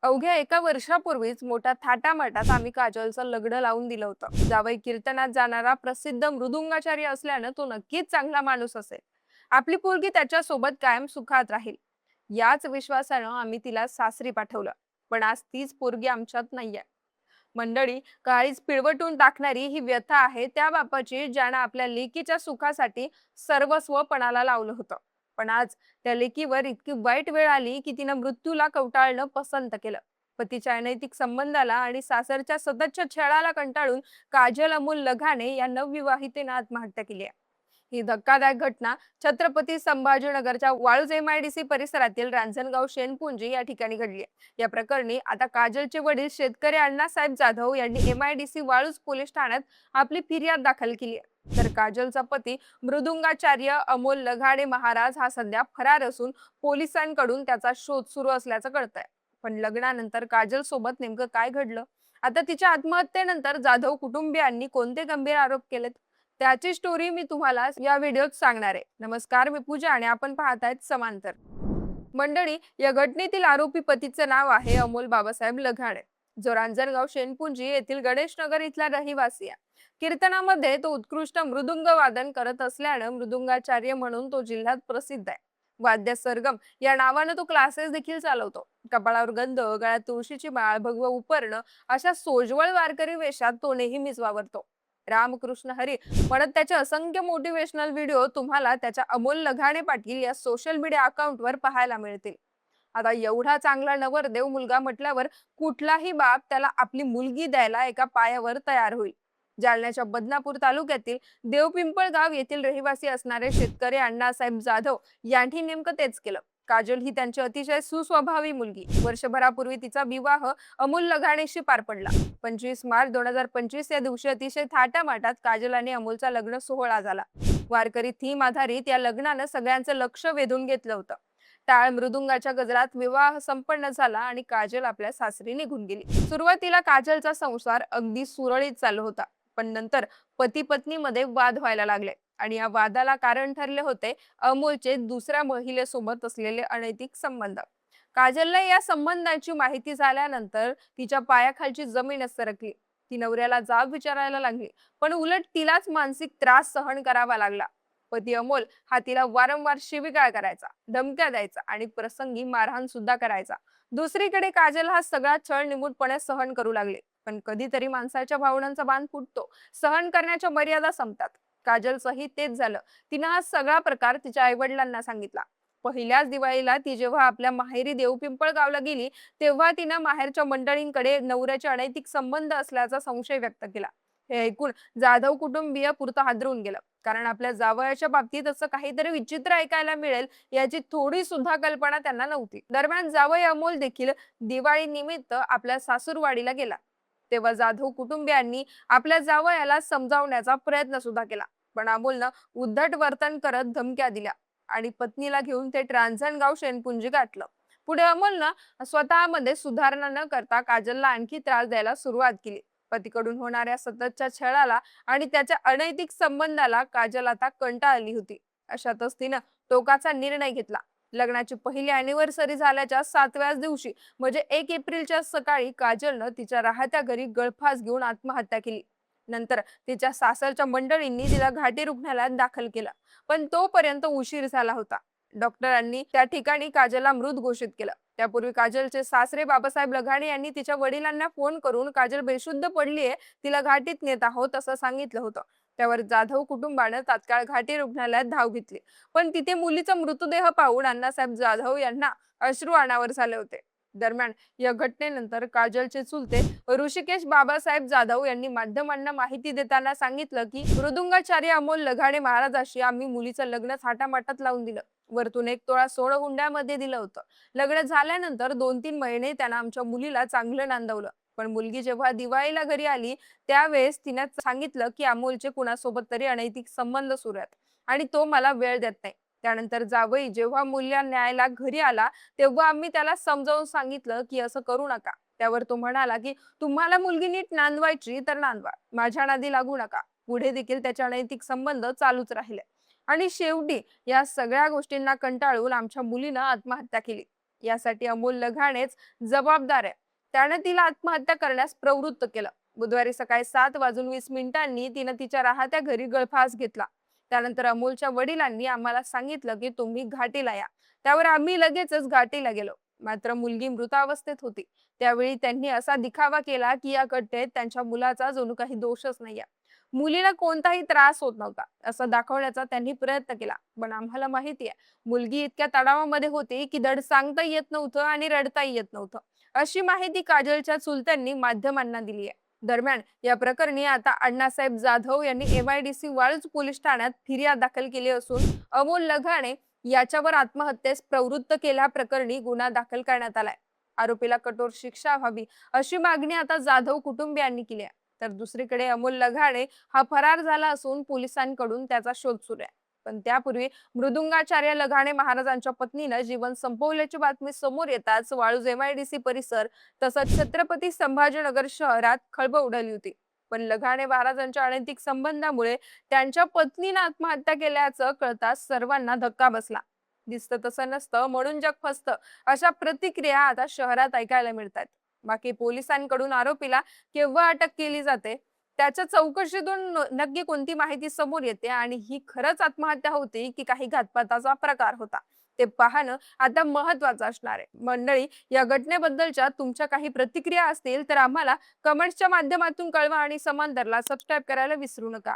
अवघ्या एका वर्षापूर्वीच मोठ्या थाटामाटात आम्ही काजलचं लग्न लावून दिलं होतं. जावई कीर्तनात जाणारा प्रसिद्ध मृदुंगाचार्य असल्यानं तो नक्कीच चांगला माणूस असेल. आपली पोरगी त्याच्या सोबत कायम सुखात राहील याच विश्वासानं आम्ही तिला सासरी पाठवलं. पण आज तीच पोरगी आमच्यात नाहीये. मंडळी, काळीच पिळवटून टाकणारी ही व्यथा आहे त्या बापाची ज्यानं आपल्या लेकीच्या सुखासाठी सर्वस्व पणाला लावलं होतं. पण आज त्या लेकीवर इतकी वाईट वेळ आली की तिनं मृत्यूला कवटाळणं पसंत केलं. पतीच्या अनैतिक संबंधाला आणि सासरच्या सततच्या छळाला कंटाळून काजल अमोल लघाणे या नवविवाहितेनं आत्महत्या केली आहे. ही धक्कादायक घटना छत्रपती संभाजीनगरच्या वाळूज एमआयडीसी परिसरातील रांजणगाव शेणपुंजी या ठिकाणी घडली आहे. या प्रकरणी आता काजलचे वडील शेतकरी अण्णासाहेब जाधव यांनी एमआयडीसी वाळूज पोलीस ठाण्यात आपली फिर्याद दाखल केली आहे. तर काजलचा पती मृदुंगाचार्य अमोल लघाडे महाराज हा सध्या फरार असून पोलिसांकडून त्याचा शोध सुरू असल्याचं कळतंय. पण लग्नानंतर काजल सोबत नेमकं काय घडलं? आता तिच्या आत्महत्येनंतर जाधव कुटुंबियांनी कोणते गंभीर आरोप केलेत? त्याची स्टोरी मी तुम्हाला या व्हिडिओत सांगणार आहे. नमस्कार, मी पूजा आणि आपण पाहतायत समांतर. मंडळी, या घटनेतील आरोपी पतीचे नाव आहे अमोल बाबासाहेब लघाणे, जो रांजणगाव शेणपुंजी येथील गणेश नगर इथला रहिवासी आहे. कीर्तनामध्ये तो उत्कृष्ट मृदुंग वादन करत असल्यानं मृदुंगाचार्य म्हणून तो जिल्ह्यात प्रसिद्ध आहे. वाद्य सरगम या नावानं तो क्लासेस देखील चालवतो. कपाळावर गंध, गळ्यात तुळशीची माळ, भगव उपर्ण अशा सोज्वळ वारकरी वेशात तो नेहमीच वावरतो. रामकृष्ण हरी म्हणत त्याचे असंख्य मोटिवेशनल व्हिडिओ तुम्हाला त्याच्या अमोल लघाणे पाटील या सोशल मीडिया अकाउंटवर पाहायला मिळतील. आता एवढा चांगला नवरदेव मुलगा म्हटल्यावर कुठलाही बाप त्याला आपली मुलगी द्यायला एका पायावर तयार होईल. जालन्याच्या बदनापूर तालुक्यातील देवपिंपळगाव येथील रहिवासी असणारे शेतकरी अण्णासाहेब जाधव यांनी नेमकं तेच केलं. काजल ही त्यांची अतिशय सुस्वभावी मुलगी. वर्षभरापूर्वी तिचा विवाह अमोल लघाणेशी पार पडला. 25 मार्च 2025 या दिवशी अतिशय थाटामाटात काजल आणि अमोलचा लग्न सोहळा झाला. वारकरी थीम आधारित या लग्नानं सगळ्यांचं लक्ष वेधून घेतलं होतं. टाळ मृदुंगाच्या गजरात विवाह संपन्न झाला आणि काजल आपल्या सासरी निघून गेली. सुरुवातीला काजलचा संसार अगदी सुरळीत चालू होता. पण नंतर पती पत्नीमध्ये वाद व्हायला लागले आणि या वादाला कारण ठरले होते अमोलचे दुसऱ्या महिलेसोबत असलेले अनैतिक संबंध. काजलला या संबंधाची माहिती झाल्यानंतर तिच्या पायाखालची जमीनच सरकली. ती नवऱ्याला जाब विचारायला लागली, पण उलट तिलाच मानसिक त्रास सहन करावा लागला. पती अमोल हा तिला वारंवार शिवीगाळ करायचा, धमक्या द्यायचा आणि प्रसंगी मारहाण सुद्धा करायचा. दुसरीकडे काजल हा सगळा छळ निमूटपणे सहन करू लागले. पण कधीतरी माणसाच्या भावनांचा बांध फुटतो, सहन करण्याच्या मर्यादा संपतात. काजलचंही तेच झालं. तिनं हा सगळा प्रकार तिच्या आईवडिलांना सांगितला. पहिल्याच दिवाळीला ती जेव्हा आपल्या माहेरी देवपिंपळगावला गेली, तेव्हा तिनं माहेरच्या मंडळींकडे नवऱ्याचे अनैतिक संबंध असल्याचा संशय व्यक्त केला. हे ऐकून जाधव कुटुंबीय पुरतं हादरून गेलं, कारण आपल्या जावयाच्या बाबतीत असं काहीतरी विचित्र ऐकायला मिळेल याची थोडी सुद्धा कल्पना त्यांना नव्हती. दरम्यान जावई अमोल देखील दिवाळी निमित्त आपल्या सासूरवाडीला गेला. तेव्हा जाधव कुटुंबियांनी आपल्या जावयाला समजावण्याचा प्रयत्न सुद्धा केला. पण अमोलनं उद्धट वर्तन करत धमक्या दिल्या आणि पत्नीला घेऊन ते रांजणगाव शेणपुंजी गाठलं. पुढे अमोलनं स्वतःमध्ये सुधारणा न करता काजलला आणखी त्रास द्यायला सुरुवात केली. पतीकडून होणाऱ्या सततच्या छळाला आणि त्याच्या अनैतिक संबंधाला काजल आता कंटाळली होती. अशातच तिनं टोकाचा निर्णय घेतला. लग्नाची पहिली अॅनिव्हर्सरी झाल्याच्या 7व्याच दिवशी म्हणजे 1 एप्रिलच्या सकाळी काजलनं तिच्या राहत्या घरी गळफास घेऊन आत्महत्या केली. नंतर तिच्या सासरच्या मंडळींनी तिला घाटी रुग्णालयात दाखल केलं, पण तोपर्यंत उशीर झाला होता. डॉक्टरांनी त्या ठिकाणी काजलला मृत घोषित केलं. त्यापूर्वी काजलचे सासरे बाबासाहेब लघाणे यांनी तिच्या वडिलांना फोन करून काजल बेशुद्ध पडलीये, तिला घाटीत नेत आहोत असं सांगितलं होतं. त्यावर जाधव कुटुंबानं तात्काळ घाटी रुग्णालयात धाव घेतली. पण तिथे मुलीचा मृतदेह पाहून अण्णासाहेब जाधव यांना अश्रू अनावर झाले होते. दरम्यान या घटनेनंतर काजलचे चुलते ऋषिकेश बाबासाहेब जाधव यांनी माध्यमांना माहिती देताना सांगितलं की मृदुंगाचार्य अमोल लघाणे महाराजाशी आम्ही मुलीचं लग्न थाटामाटात लावून दिलं. वरतून 1 तोळा सोनं हुंड्यामध्ये दिलं होतं. लग्न झाल्यानंतर 2-3 महिने त्यानं आमच्या मुलीला चांगलं नांदवलं. पण मुलगी जेव्हा दिवाळीला घरी आली त्यावेळेस तिने सांगितलं की अमोलचे कुणासोबत तरी अनैतिक संबंध सुरू आहेत आणि तो मला वेळ देत नाही. त्यानंतर जावई जेव्हा मुलीला न्यायला घरी आला तेव्हा आम्ही त्याला समजावून सांगितलं की असं करू नका. त्यावर तो म्हणाला की तुम्हाला मुलगी नीट नांदवायची तर नांदवा, माझ्या नादी लागू नका. पुढे देखील त्याचे अनैतिक संबंध चालूच राहिले आणि शेवटी या सगळ्या गोष्टींना कंटाळून आमच्या मुलीनं आत्महत्या केली. यासाठी अमोल लघाणेच जबाबदार आहे. त्याने तिला आत्महत्या करण्यास प्रवृत्त केलं. बुधवारी सकाळी 7:20 तिनं तिच्या राहत्या घरी गळफास घेतला. त्यानंतर अमोलच्या वडिलांनी आम्हाला सांगितलं की तुम्ही घाटीला या. त्यावर आम्ही लगेचच घाटीला गेलो. मात्र मुलगी मृतावस्थेत होती. त्यावेळी त्यांनी असा दिखावा केला की या घटनेत त्यांच्या मुलाचा जणू काही दोषच नाहीये. मुलीला कोणताही त्रास होत नव्हता असं दाखवण्याचा त्यांनी प्रयत्न केला. पण आम्हाला माहिती आहे, मुलगी इतक्या तणावामध्ये होती की धड सांगता येत नव्हतं आणि रडताही येत नव्हतं. अशी माहिती काजलच्या चुलत्यांनी माध्यमांना दिली आहे. दरम्यान या प्रकरणी आता अण्णासाहेब जाधव यांनी MIDC वाळूज पोलीस ठाण्यात फिर्याद दाखल केली असून अमोल लघाणे याच्यावर आत्महत्येस प्रवृत्त केल्याप्रकरणी गुन्हा दाखल करण्यात आलाय. आरोपीला कठोर शिक्षा व्हावी अशी मागणी आता जाधव कुटुंबियांनी केली आहे. तर दुसरीकडे अमोल लघाणे हा फरार झाला असून पोलिसांकडून त्याचा शोध सुरू आहे. पण त्यापूर्वी मृदुंगाचार्य लघाणे महाराजांच्या पत्नीनं जीवन संपवल्याची बातमी समोर येताच वाळूज MIDC परिसर तसंच छत्रपती संभाजीनगर शहरात खळबळ उडाली होती. पण लघाणे महाराजांच्या अनैतिक संबंधामुळे त्यांच्या पत्नीनं आत्महत्या केल्याचं कळताच सर्वांना धक्का बसला. दिसतं तसं नसतं म्हणून जग फसतं, अशा प्रतिक्रिया आता शहरात ऐकायला मिळतात. बाकी पोलिसांकडून आरोपीला केव्हा अटक केली जाते, त्याच्या चौकशीतून नक्की कोणती माहिती समोर येते आणि ही खरंच आत्महत्या होती की काही घातपाताचा प्रकार होता, ते पाहणं आता महत्वाचं असणार आहे. मंडळी, या घटनेबद्दलच्या तुमच्या काही प्रतिक्रिया असतील तर आम्हाला कमेंट्सच्या माध्यमातून कळवा आणि समांतरला सबस्क्राईब करायला विसरू नका.